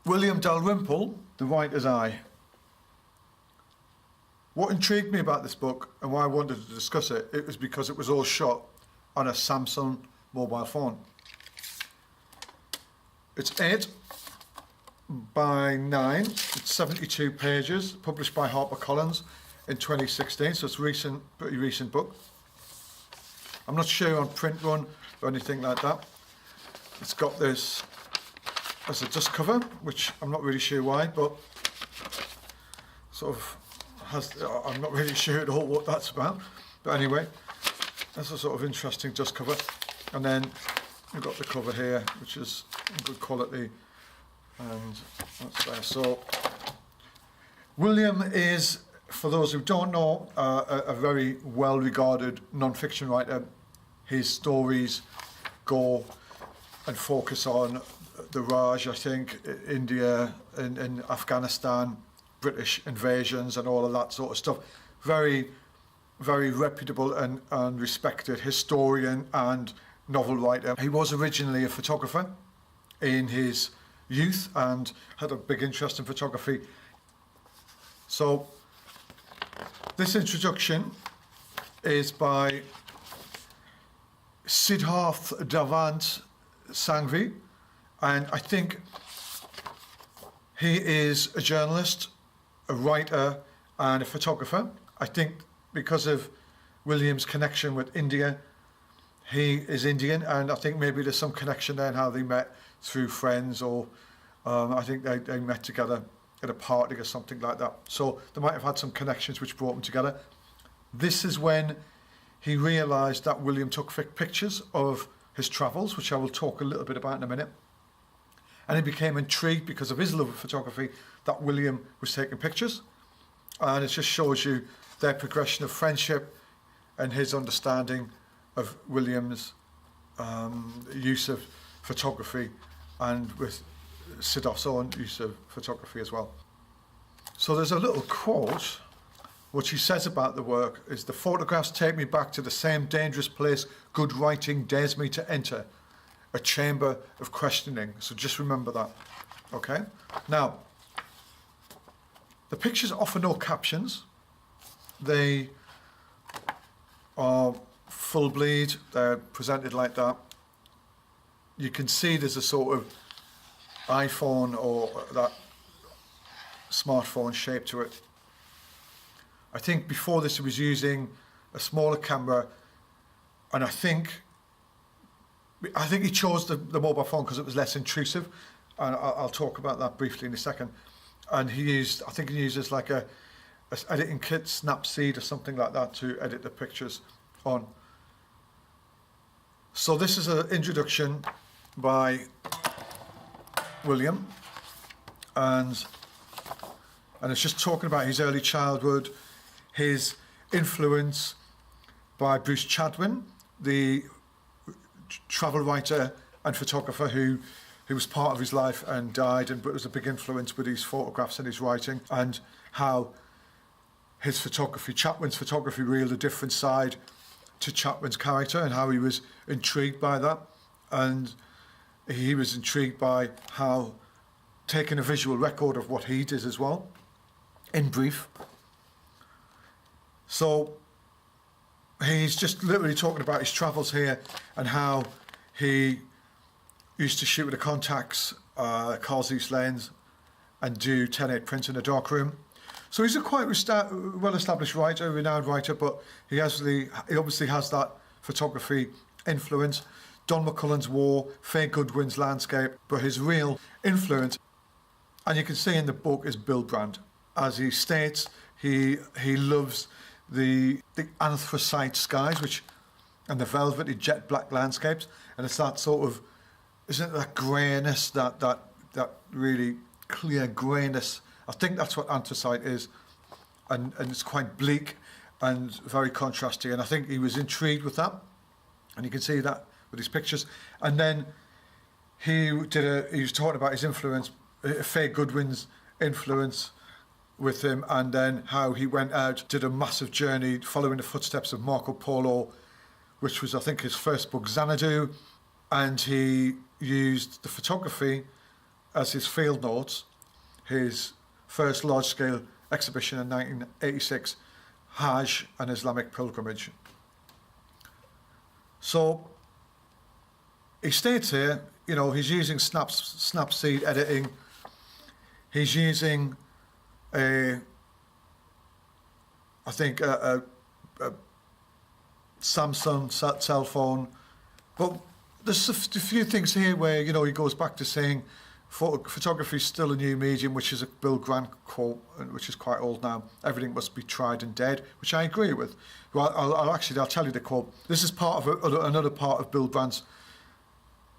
William Dalrymple, The Writer's Eye. What intrigued me about this book and why I wanted to discuss it, it was because it was all shot on a Samsung mobile phone. It's 8 by 9, it's 72 pages, published by HarperCollins in 2016, so it's recent, pretty recent book. I'm not sure on print run or anything like that. It's got this as a dust cover, which I'm not really sure why, but sort of has, I'm not really sure at all what that's about. But anyway, that's a sort of interesting dust cover. And then we've got the cover here, which is good quality, and that's there. So William is, for those who don't know, a very well-regarded non-fiction writer. His stories go and focus on the Raj, I think, India and Afghanistan, British invasions and all of that sort of stuff. Very, very reputable and respected historian and novel writer. He was originally a photographer in his youth and had a big interest in photography. So this introduction is by Siddharth Dhanvant Shanghvi, and I think he is a journalist, a writer and a photographer. I think because of William's connection with India, he is Indian, and I think maybe there's some connection there in how they met through friends, or I think they met together at a party or something like that. So they might have had some connections which brought them together. This is when he realised that William took pictures of his travels, which I will talk a little bit about in a minute. And he became intrigued because of his love of photography that William was taking pictures. And it just shows you their progression of friendship and his understanding of William's use of photography, and with Siddharth's own use of photography as well. So there's a little quote. What he says about the work is, "The photographs take me back to the same dangerous place good writing dares me to enter, a chamber of questioning." So just remember that, okay? Now, the pictures offer no captions. They are full bleed, they're presented like that. You can see there's a sort of iPhone or that smartphone shape to it. I think before this he was using a smaller camera, and I think he chose the mobile phone because it was less intrusive, and I'll talk about that briefly in a second. And I think he uses like a editing kit, Snapseed or something like that, to edit the pictures on. So this is an introduction by William, and it's just talking about his early childhood, his influence by Bruce Chatwin, the travel writer and photographer who was part of his life and died, but was a big influence with his photographs and his writing, and how his photography, Chatwin's photography, revealed a different side to Chatwin's character, and how he was intrigued by that. And he was intrigued by how taking a visual record of what he did as well, in brief. So he's just literally talking about his travels here and how he used to shoot with the Contax, Carl's East lens, and do 10:8 print in a dark room. So he's a quite well-established writer, renowned writer, but he obviously has that photography influence. Don McCullen's War, Faye Goodwin's Landscape, but his real influence, and you can see in the book, is Bill Brand. As he states, he loves the anthracite skies, and the velvety jet black landscapes, and it's that sort of, isn't it that greyness, that really clear greyness. I think that's what anthracite is, and it's quite bleak and very contrasty, and I think he was intrigued with that, and you can see that with his pictures. And then he was talking about his influence, Faye Goodwin's influence with him, and then how he went out, did a massive journey following the footsteps of Marco Polo, which was, I think, his first book, Xanadu, and he used the photography as his field notes his first large-scale exhibition in 1986, Hajj, an Islamic pilgrimage. So he states here, you know, he's using Snapseed editing. He's using a Samsung cell phone, but there's a few things here where, you know, he goes back to saying photography is still a new medium, which is a Bill Grant quote, which is quite old now. Everything must be tried and dead, which I agree with. Well, I'll tell you the quote. This is part of another part of Bill Grant's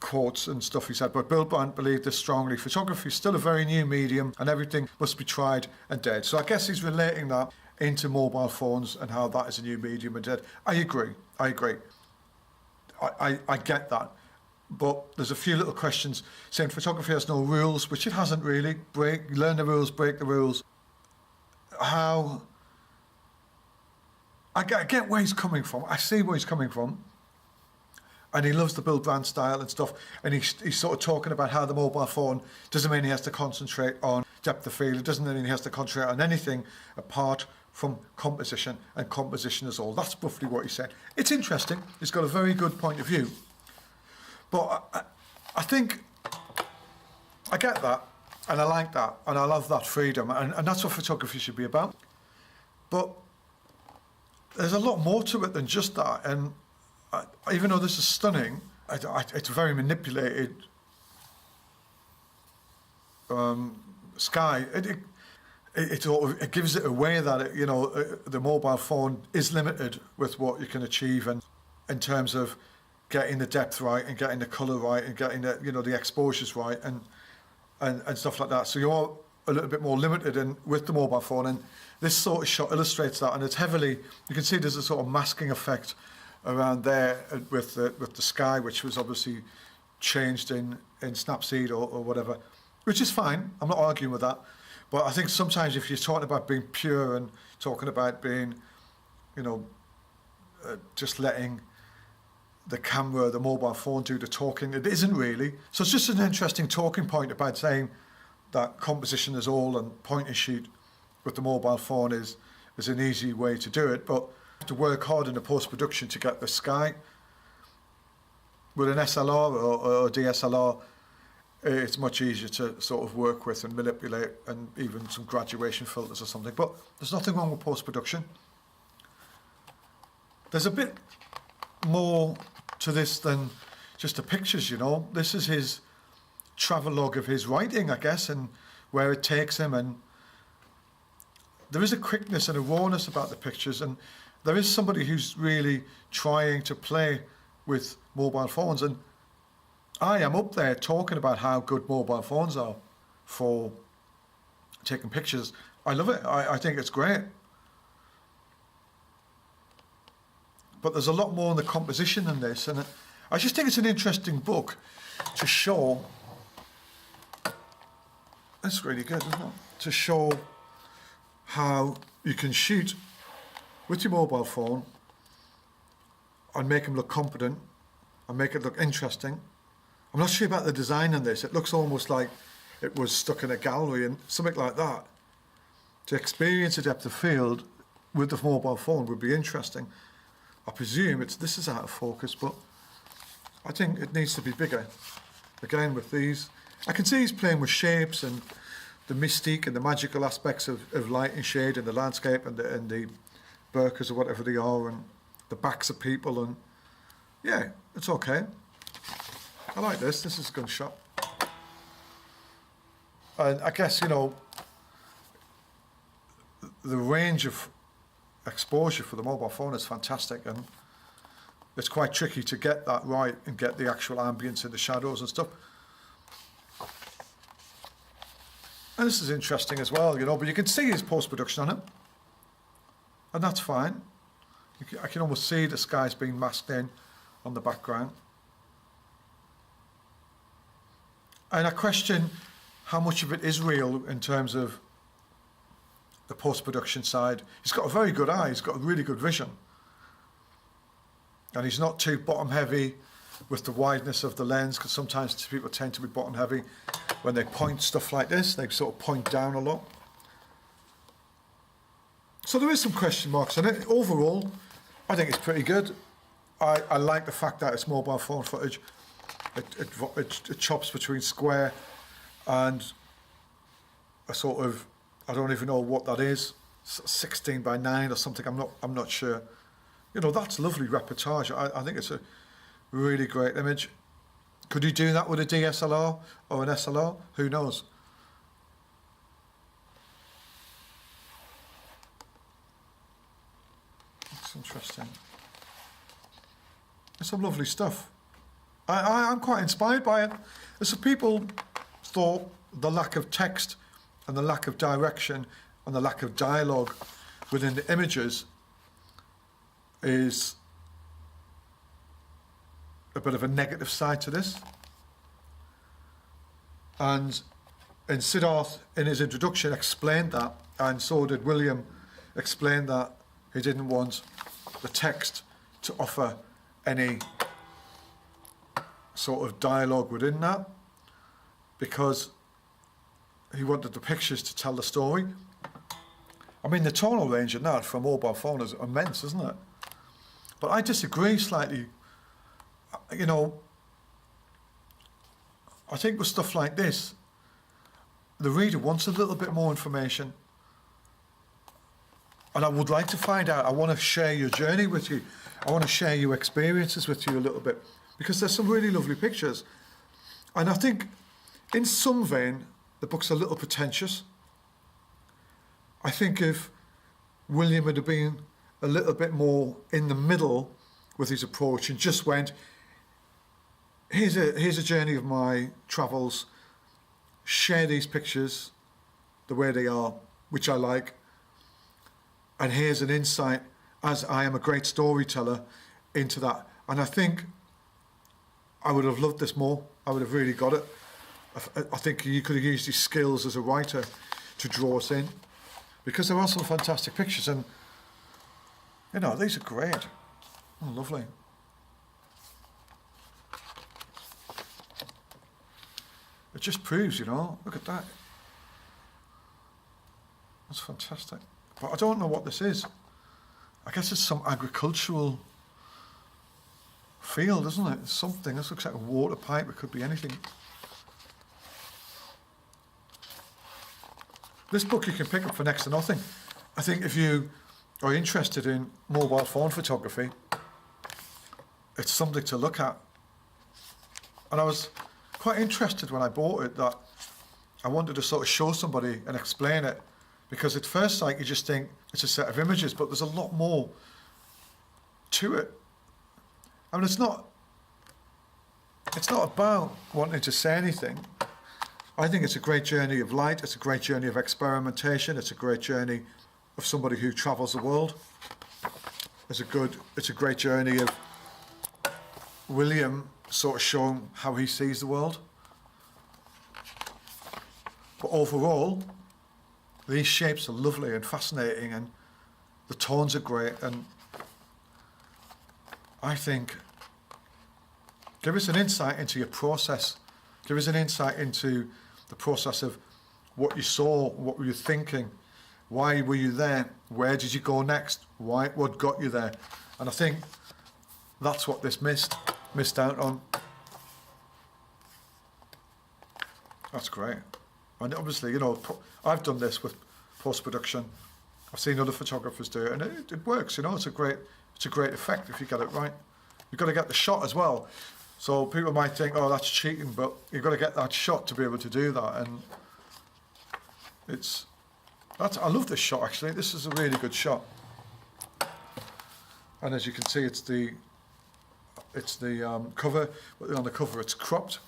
quotes and stuff he said, but Bill Grant believed this strongly. Photography is still a very new medium and everything must be tried and dead. So I guess he's relating that into mobile phones and how that is a new medium and dead. I agree. I get that. But there's a few little questions saying photography has no rules, which it hasn't really. Learn the rules, break the rules. How? I get where he's coming from. I see where he's coming from. And he loves the Bill Grant style and stuff. And he's sort of talking about how the mobile phone doesn't mean he has to concentrate on depth of field. It doesn't mean he has to concentrate on anything apart from composition, and composition is all. That's roughly what he said. It's interesting. He's got a very good point of view. But I think I get that, and I like that, and I love that freedom, and that's what photography should be about. But there's a lot more to it than just that, and even though this is stunning, it's a very manipulated sky. It gives it away that the mobile phone is limited with what you can achieve, and in terms of getting the depth right and getting the colour right and getting the exposures right and stuff like that. So you're a little bit more limited with the mobile phone, and this sort of shot illustrates that. And it's heavily, you can see there's a sort of masking effect around there with the sky, which was obviously changed in Snapseed or whatever, which is fine. I'm not arguing with that. But I think sometimes if you're talking about being pure and talking about being, just letting the camera, the mobile phone do the talking, it isn't really. So it's just an interesting talking point about saying that composition is all and point and shoot with the mobile phone is an easy way to do it. But you have to work hard in the post-production to get the sky. With an SLR or DSLR, it's much easier to sort of work with and manipulate, and even some graduation filters or something. But there's nothing wrong with post-production. There's a bit more to this than just the pictures, This is his travelogue of his writing, I guess, and where it takes him. And there is a quickness and a rawness about the pictures, and there is somebody who's really trying to play with mobile phones. And I am up there talking about how good mobile phones are for taking pictures. I love it. I think it's great. But there's a lot more in the composition than this, and I just think it's an interesting book to show. That's really good, isn't it? To show how you can shoot with your mobile phone and make them look competent and make it look interesting. I'm not sure about the design on this. It looks almost like it was stuck in a gallery and something like that. To experience a depth of field with the mobile phone would be interesting. I presume this is out of focus, but I think it needs to be bigger. Again, with these, I can see he's playing with shapes and the mystique and the magical aspects of light and shade and the landscape and the burkas or whatever they are and the backs of people, and yeah, it's okay. I like this. This is a good shot. And I guess, the range of exposure for the mobile phone is fantastic, and it's quite tricky to get that right and get the actual ambience and the shadows and stuff. And this is interesting as well, but you can see his post-production on it, and that's fine. I can almost see the skies being masked in on the background. And I question how much of it is real in terms of the post-production side. He's got a very good eye, he's got a really good vision. And he's not too bottom heavy with the wideness of the lens, because sometimes people tend to be bottom heavy. when they point stuff like this, they sort of point down a lot. So there is some question marks in it. Overall, I think it's pretty good. I like the fact that it's mobile phone footage. It chops between square and a sort of, I don't even know what that is, 16 by 9 or something. I'm not sure. You know, that's lovely reportage. I think it's a really great image. Could you do that with a DSLR or an SLR? Who knows? That's interesting. It's some lovely stuff. I'm quite inspired by it. Some people thought the lack of text and the lack of direction and the lack of dialogue within the images is a bit of a negative side to this. And Siddharth, in his introduction, explained that, and so did William, explained that he didn't want the text to offer any sort of dialogue within that, because he wanted the pictures to tell the story. I mean, the tonal range in that for a mobile phone is immense, isn't it? But I disagree slightly. You know, I think with stuff like this, the reader wants a little bit more information. And I would like to find out. I want to share your journey with you. I want to share your experiences with you a little bit, because there's some really lovely pictures. And I think in some vein, the book's a little pretentious. I think if William had been a little bit more in the middle with his approach and just went, here's a journey of my travels, share these pictures the way they are, which I like, and here's an insight, as I am a great storyteller, into that. And I think I would have loved this more. I would have really got it. I think you could have used your skills as a writer to draw us in, because there are some fantastic pictures, and you know, these are great. Oh, lovely. It just proves, you know, look at that. That's fantastic. But I don't know what this is. I guess it's some agricultural field, isn't it? It's something. This looks like a water pipe. It could be anything. This book you can pick up for next to nothing. I think if you are interested in mobile phone photography, it's something to look at. And I was quite interested when I bought it, that I wanted to sort of show somebody and explain it, because at first sight you just think it's a set of images, but there's a lot more to it. I mean, it's not about wanting to say anything. I think it's a great journey of light, it's a great journey of experimentation, it's a great journey of somebody who travels the world. It's a great journey of William sort of showing how he sees the world. But overall, these shapes are lovely and fascinating, and the tones are great, and I think give us an insight into your process. Give us an insight into the process of what you saw, what were you thinking, why were you there, where did you go next, what got you there. And I think that's what this missed out on. That's great. And obviously, you know, I've done this with post-production. I've seen other photographers do it, and it works, you know. It's a great effect if you get it right. You've got to get the shot as well. So people might think, oh, that's cheating, but you've got to get that shot to be able to do that. And I love this shot, actually. This is a really good shot. And as you can see, it's the cover, but on the cover it's cropped.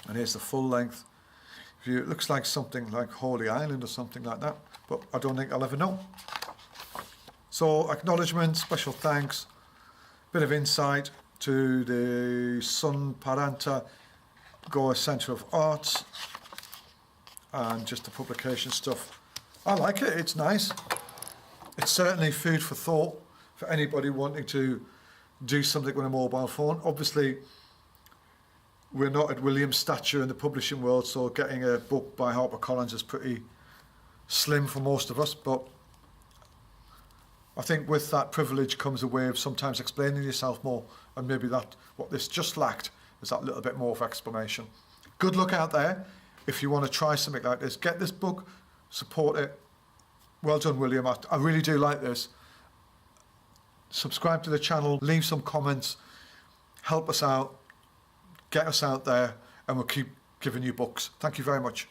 And here's the full length view. It looks like something like Holy Island or something like that, but I don't think I'll ever know. So acknowledgement, special thanks, bit of insight to the Sun Paranta Goa Centre of Arts, and just the publication stuff. I like it, it's nice. It's certainly food for thought for anybody wanting to do something with a mobile phone. Obviously, we're not at William's stature in the publishing world, so getting a book by HarperCollins is pretty slim for most of us, but I think with that privilege comes a way of sometimes explaining yourself more, and maybe that what this just lacked is that little bit more of explanation. Good luck out there. If you want to try something like this, get this book, support it. Well done, William. I really do like this. Subscribe to the channel, leave some comments, help us out, get us out there, and we'll keep giving you books. Thank you very much.